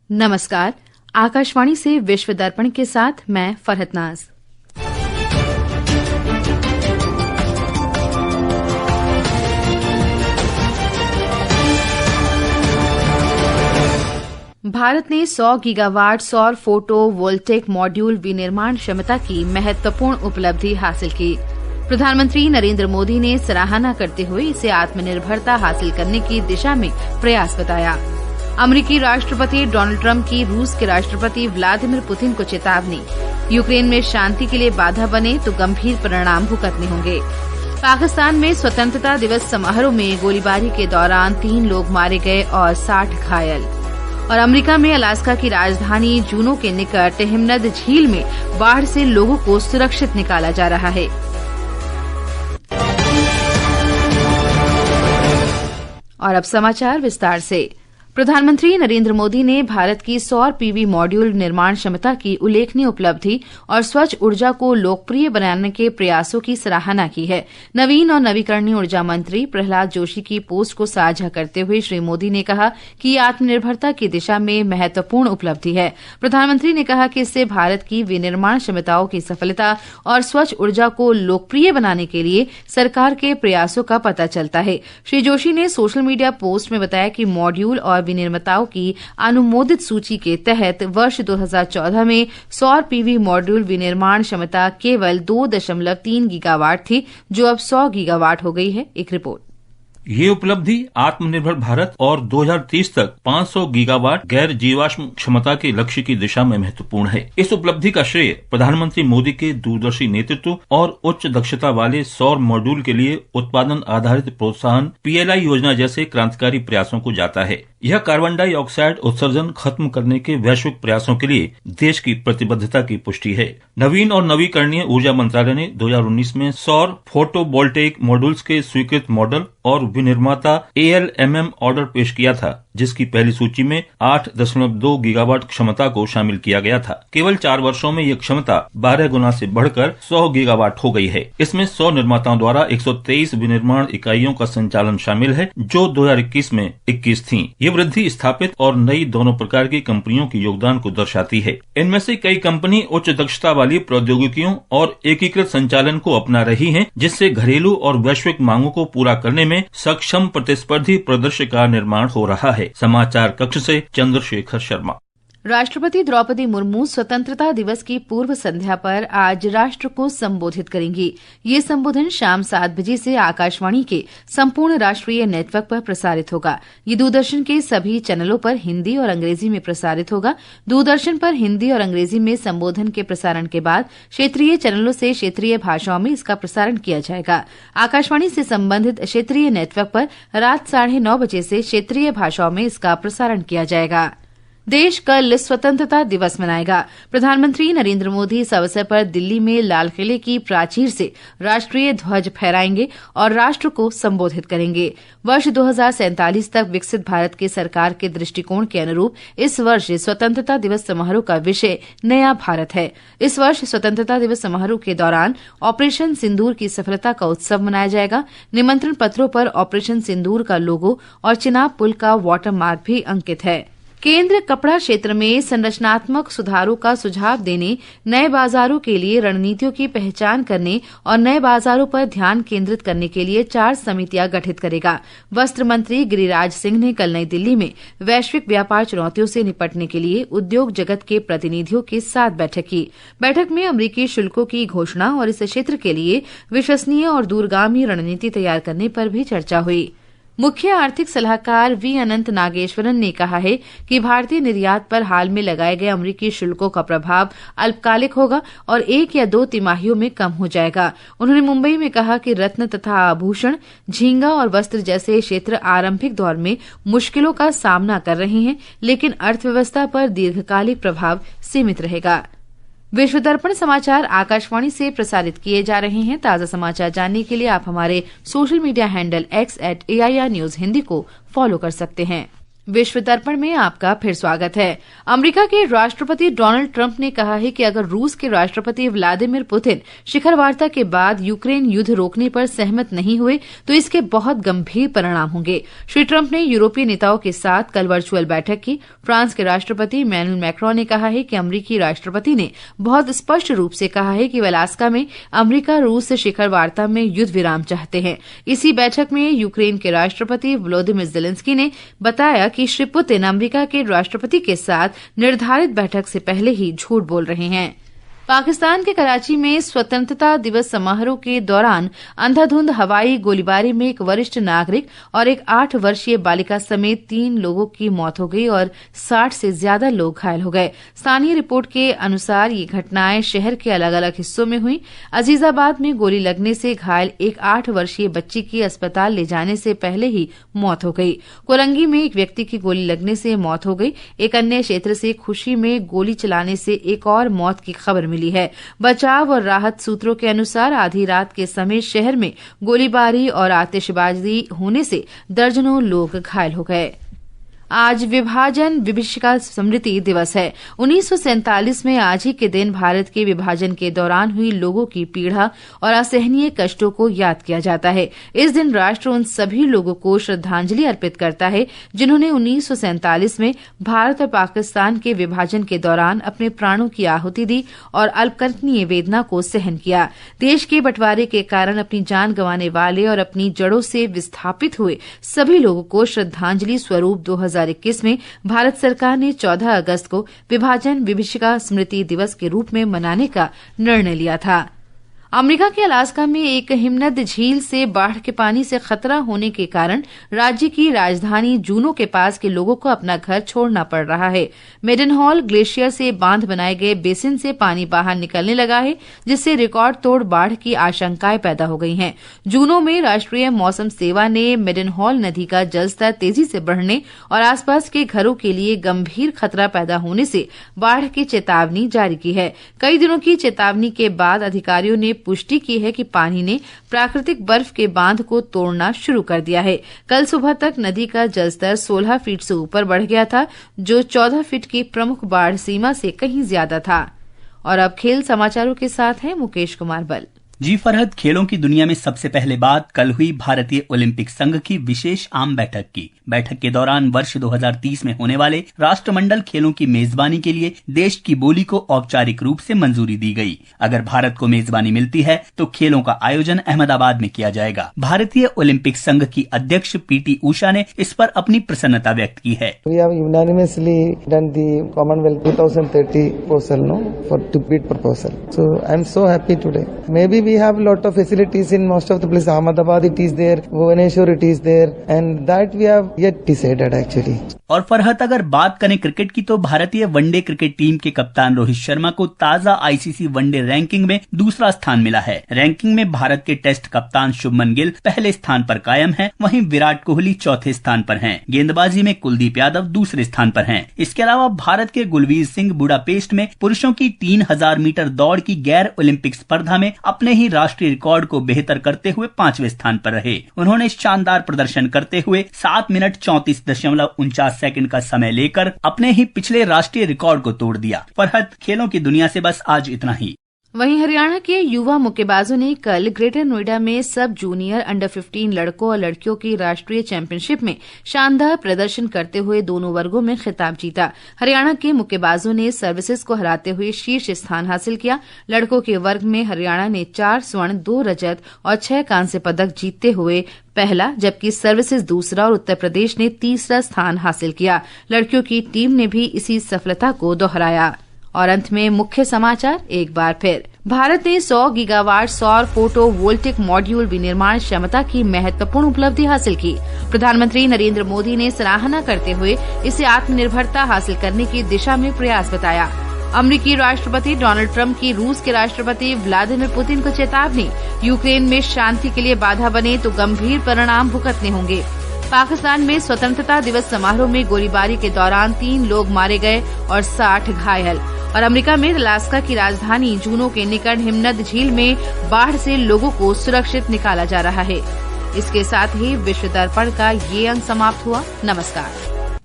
नमस्कार। आकाशवाणी से विश्व दर्पण के साथ मैं फरहत नाज। भारत ने 100 गीगावाट सौर फोटो वोल्टेक मॉड्यूल विनिर्माण क्षमता की महत्वपूर्ण उपलब्धि हासिल की। प्रधानमंत्री नरेंद्र मोदी ने सराहना करते हुए इसे आत्मनिर्भरता हासिल करने की दिशा में प्रयास बताया। अमेरिकी राष्ट्रपति डोनाल्ड ट्रंप की रूस के राष्ट्रपति व्लादिमीर पुतिन को चेतावनी, यूक्रेन में शांति के लिए बाधा बने तो गंभीर परिणाम भुगतने होंगे। पाकिस्तान में स्वतंत्रता दिवस समारोह में गोलीबारी के दौरान 3 लोग मारे गए और 60 घायल। और अमेरिका में अलास्का की राजधानी जूनो के निकट हिमनद झील में बाढ़ से लोगों को सुरक्षित निकाला जा रहा है। और अब समाचार विस्तार से। प्रधानमंत्री नरेंद्र मोदी ने भारत की सौर पीवी मॉड्यूल निर्माण क्षमता की उल्लेखनीय उपलब्धि और स्वच्छ ऊर्जा को लोकप्रिय बनाने के प्रयासों की सराहना की है। नवीन और नवीकरणीय ऊर्जा मंत्री प्रहलाद जोशी की पोस्ट को साझा करते हुए श्री मोदी ने कहा कि ये आत्मनिर्भरता की दिशा में महत्वपूर्ण उपलब्धि है। प्रधानमंत्री ने कहा कि इससे भारत की विनिर्माण क्षमताओं की सफलता और स्वच्छ ऊर्जा को लोकप्रिय बनाने के लिए सरकार के प्रयासों का पता चलता है। श्री जोशी ने सोशल मीडिया पोस्ट में बताया कि मॉड्यूल और विनिर्माताओं की अनुमोदित सूची के तहत वर्ष 2014 में सौर पीवी मॉड्यूल विनिर्माण क्षमता केवल 2.3 गीगावाट थी, जो अब 100 गीगावाट हो गई है। एक रिपोर्ट। ये उपलब्धि आत्मनिर्भर भारत और 2030 तक 500 गीगावाट गैर जीवाश्म क्षमता के लक्ष्य की दिशा में महत्वपूर्ण है। इस उपलब्धि का श्रेय प्रधानमंत्री मोदी के दूरदर्शी नेतृत्व और उच्च दक्षता वाले सौर मॉड्यूल के लिए उत्पादन आधारित प्रोत्साहन PLI योजना जैसे क्रांतिकारी प्रयासों को जाता है। यह कार्बन डाइऑक्साइड उत्सर्जन खत्म करने के वैश्विक प्रयासों के लिए देश की प्रतिबद्धता की पुष्टि है। नवीन और नवीकरणीय ऊर्जा मंत्रालय ने 2019 में सौर फोटोवोल्टेइक मॉड्यूल्स के स्वीकृत मॉडल और विनिर्माता ALMM ऑर्डर पेश किया था, जिसकी पहली सूची में 8.2 गीगावाट क्षमता को शामिल किया गया था। केवल 4 वर्षों में यह क्षमता 12 गुना से बढ़कर 100 गीगावाट हो गई है। इसमें 100 निर्माताओं द्वारा 123 विनिर्माण इकाइयों का संचालन शामिल है, जो 2021 में 21 थीं। ये वृद्धि स्थापित और नई दोनों प्रकार की कंपनियों के योगदान को दर्शाती है। इनमें से कई कंपनी उच्च दक्षता वाली प्रौद्योगिकियों और एकीकृत संचालन को अपना रही हैं, जिससे घरेलू और वैश्विक मांगों को पूरा करने में सक्षम प्रतिस्पर्धी परिदृश्य का निर्माण हो रहा है। समाचार कक्ष से चंद्रशेखर शर्मा। राष्ट्रपति द्रौपदी मुर्मू स्वतंत्रता दिवस की पूर्व संध्या पर आज राष्ट्र को संबोधित करेंगी। ये संबोधन शाम 7 बजे से आकाशवाणी के संपूर्ण राष्ट्रीय नेटवर्क पर प्रसारित होगा। ये दूरदर्शन के सभी चैनलों पर हिंदी और अंग्रेजी में प्रसारित होगा। दूरदर्शन पर हिंदी और अंग्रेजी में संबोधन के प्रसारण के बाद क्षेत्रीय चैनलों से क्षेत्रीय भाषाओं में इसका प्रसारण किया जाएगा। आकाशवाणी से संबंधित क्षेत्रीय नेटवर्क पर रात 9:30 बजे से क्षेत्रीय भाषाओं में इसका प्रसारण किया जाएगा। देश कल स्वतंत्रता दिवस मनाएगा। प्रधानमंत्री नरेंद्र मोदी इस अवसर पर दिल्ली में लाल किले की प्राचीर से राष्ट्रीय ध्वज फहराएंगे और राष्ट्र को संबोधित करेंगे। वर्ष 2047 तक विकसित भारत के सरकार के दृष्टिकोण के अनुरूप इस वर्ष स्वतंत्रता दिवस समारोह का विषय नया भारत है। इस वर्ष स्वतंत्रता दिवस समारोह के दौरान ऑपरेशन सिंदूर की सफलता का उत्सव मनाया जाएगा। निमंत्रण पत्रों पर ऑपरेशन सिंदूर का लोगो और चिनाब पुल का वाटर मार्क भी अंकित है। केंद्र कपड़ा क्षेत्र में संरचनात्मक सुधारों का सुझाव देने, नए बाजारों के लिए रणनीतियों की पहचान करने और नए बाजारों पर ध्यान केंद्रित करने के लिए 4 समितियां गठित करेगा। वस्त्र मंत्री गिरिराज सिंह ने कल नई दिल्ली में वैश्विक व्यापार चुनौतियों से निपटने के लिए उद्योग जगत के प्रतिनिधियों के साथ बैठक की। बैठक में अमेरिकी शुल्कों की घोषणा और इस क्षेत्र के लिए विश्वसनीय और दूरगामी रणनीति तैयार करने पर भी चर्चा हुई। मुख्य आर्थिक सलाहकार V. अनंत नागेश्वरन ने कहा है कि भारतीय निर्यात पर हाल में लगाए गए अमेरिकी शुल्कों का प्रभाव अल्पकालिक होगा और 1 या 2 तिमाहियों में कम हो जाएगा। उन्होंने मुंबई में कहा कि रत्न तथा आभूषण, झींगा और वस्त्र जैसे क्षेत्र आरंभिक दौर में मुश्किलों का सामना कर रहे हैं, लेकिन अर्थव्यवस्था पर दीर्घकालिक प्रभाव सीमित रहेगा। विश्व दर्पण समाचार आकाशवाणी से प्रसारित किए जा रहे हैं। ताजा समाचार जानने के लिए आप हमारे social media handle X @AIR News Hindi को फॉलो कर सकते हैं। विश्व दर्पण में आपका फिर स्वागत है। अमेरिका के राष्ट्रपति डोनाल्ड ट्रंप ने कहा है कि अगर रूस के राष्ट्रपति व्लादिमीर पुतिन शिखर वार्ता के बाद यूक्रेन युद्ध रोकने पर सहमत नहीं हुए तो इसके बहुत गंभीर परिणाम होंगे। श्री ट्रंप ने यूरोपीय नेताओं के साथ कल वर्चुअल बैठक की। फ्रांस के राष्ट्रपति इमैनुअल मैक्रोन ने कहा है कि अमेरिकी राष्ट्रपति ने बहुत स्पष्ट रूप से कहा है कि वे अलास्का में अमेरिका रूस शिखर वार्ता में युद्ध विराम चाहते हैं। इसी बैठक में यूक्रेन के राष्ट्रपति वोलोदिमीर ज़ेलेंस्की ने बताया कि श्री पुतिन अमेरिका के राष्ट्रपति के साथ निर्धारित बैठक से पहले ही झूठ बोल रहे हैं। पाकिस्तान के कराची में स्वतंत्रता दिवस समारोह के दौरान अंधाधुंध हवाई गोलीबारी में एक वरिष्ठ नागरिक और एक 8 वर्षीय बालिका समेत 3 लोगों की मौत हो गई और 60 से ज्यादा लोग घायल हो गए। स्थानीय रिपोर्ट के अनुसार ये घटनाएं शहर के अलग अलग हिस्सों में हुई। अजीजाबाद में गोली लगने से घायल एक 8 वर्षीय बच्ची की अस्पताल ले जाने से पहले ही मौत हो गई। कोलंगी में एक व्यक्ति की गोली लगने से मौत हो गई। एक अन्य क्षेत्र से खुशी में गोली चलाने से एक और मौत की खबर मिली है। बचाव और राहत सूत्रों के अनुसार आधी रात के समय शहर में गोलीबारी और आतिशबाजी होने से दर्जनों लोग घायल हो गए। आज विभाजन विभीषिका स्मृति दिवस है। 1947 में आज ही के दिन भारत के विभाजन के दौरान हुई लोगों की पीड़ा और असहनीय कष्टों को याद किया जाता है। इस दिन राष्ट्र उन सभी लोगों को श्रद्धांजलि अर्पित करता है जिन्होंने 1947 में भारत और पाकिस्तान के विभाजन के दौरान अपने प्राणों की आहुति दी और अल्पकल्पनीय वेदना को सहन किया। देश के बंटवारे के कारण अपनी जान गंवाने वाले और अपनी जड़ों से विस्थापित हुए सभी लोगों को श्रद्धांजलि स्वरूप 2021 में भारत सरकार ने 14 अगस्त को विभाजन विभीषिका स्मृति दिवस के रूप में मनाने का निर्णय लिया था। अमेरिका के अलास्का में एक हिमनद झील से बाढ़ के पानी से खतरा होने के कारण राज्य की राजधानी जूनो के पास के लोगों को अपना घर छोड़ना पड़ रहा है। मेडनहॉल ग्लेशियर से बांध बनाए गए बेसिन से पानी बाहर निकलने लगा है, जिससे रिकॉर्ड तोड़ बाढ़ की आशंकाएं पैदा हो गई हैं। जूनो में राष्ट्रीय मौसम सेवा ने मेडनहॉल नदी का जलस्तर तेजी से बढ़ने और आसपास के घरों के लिए गंभीर खतरा पैदा होने से बाढ़ की चेतावनी जारी की है। कई दिनों की चेतावनी के बाद अधिकारियों ने पुष्टि की है कि पानी ने प्राकृतिक बर्फ के बांध को तोड़ना शुरू कर दिया है। कल सुबह तक नदी का जलस्तर 16 फीट से ऊपर बढ़ गया था, जो 14 फीट की प्रमुख बाढ़ सीमा से कहीं ज्यादा था। और अब खेल समाचारों के साथ हैं मुकेश कुमार बल। जी फरहद, खेलों की दुनिया में सबसे पहले बात कल हुई भारतीय ओलंपिक संघ की विशेष आम बैठक की। बैठक के दौरान वर्ष 2030 में होने वाले राष्ट्रमंडल खेलों की मेजबानी के लिए देश की बोली को औपचारिक रूप से मंजूरी दी गई। अगर भारत को मेजबानी मिलती है तो खेलों का आयोजन अहमदाबाद में किया जाएगा। भारतीय ओलंपिक संघ की अध्यक्ष पीटी उषा ने इस पर अपनी प्रसन्नता व्यक्त की है। We have lot of facilities in most of the places. Ahmedabad it is there, Bhubaneswar it is there, and that we have yet decided actually. और फरहत, अगर बात करें क्रिकेट की तो भारतीय वनडे क्रिकेट टीम के कप्तान रोहित शर्मा को ताजा आईसीसी वनडे रैंकिंग में दूसरा स्थान मिला है। रैंकिंग में भारत के टेस्ट कप्तान शुभमन गिल पहले स्थान पर कायम हैं, वहीं विराट कोहली चौथे स्थान पर हैं। गेंदबाजी में कुलदीप यादव दूसरे स्थान पर हैं। इसके अलावा भारत के गुलवीर सिंह बुडापेस्ट में पुरुषों की 3000 मीटर दौड़ की गैर ओलंपिक स्पर्धा में अपने ही राष्ट्रीय रिकॉर्ड को बेहतर करते हुए 5वें स्थान पर रहे। उन्होंने शानदार प्रदर्शन करते हुए 7 मिनट 34.49 सेकंड का समय लेकर अपने ही पिछले राष्ट्रीय रिकॉर्ड को तोड़ दिया। फरहत, खेलों की दुनिया से बस आज इतना ही। वहीं हरियाणा के युवा मुक्केबाजों ने कल ग्रेटर नोएडा में सब जूनियर अंडर 15 लड़कों और लड़कियों की राष्ट्रीय चैंपियनशिप में शानदार प्रदर्शन करते हुए दोनों वर्गों में खिताब जीता। हरियाणा के मुक्केबाजों ने सर्विसेज को हराते हुए शीर्ष स्थान हासिल किया। लड़कों के वर्ग में हरियाणा ने 4 स्वर्ण 2 रजत और 6 कांस्य पदक जीतते हुए पहला, जबकि सर्विसेज दूसरा और उत्तर प्रदेश ने तीसरा स्थान हासिल किया। लड़कियों की टीम ने भी इसी सफलता को दोहराया। और अंत में मुख्य समाचार एक बार फिर। भारत ने 100 गीगावाट सौर फोटो वोल्टिक मॉड्यूल विनिर्माण क्षमता की महत्वपूर्ण उपलब्धि हासिल की। प्रधानमंत्री नरेंद्र मोदी ने सराहना करते हुए इसे आत्मनिर्भरता हासिल करने की दिशा में प्रयास बताया। अमेरिकी राष्ट्रपति डोनाल्ड ट्रंप की रूस के राष्ट्रपति व्लादिमीर पुतिन को चेतावनी, यूक्रेन में शांति के लिए बाधा बने तो गंभीर परिणाम भुगतने होंगे। पाकिस्तान में स्वतंत्रता दिवस समारोह में गोलीबारी के दौरान 3 लोग मारे गए और 60 घायल। और अमेरिका में अलास्का की राजधानी जूनो के निकट हिमनद झील में बाढ़ से लोगों को सुरक्षित निकाला जा रहा है। इसके साथ ही विश्व दर्पण का ये अंक समाप्त हुआ। नमस्कार।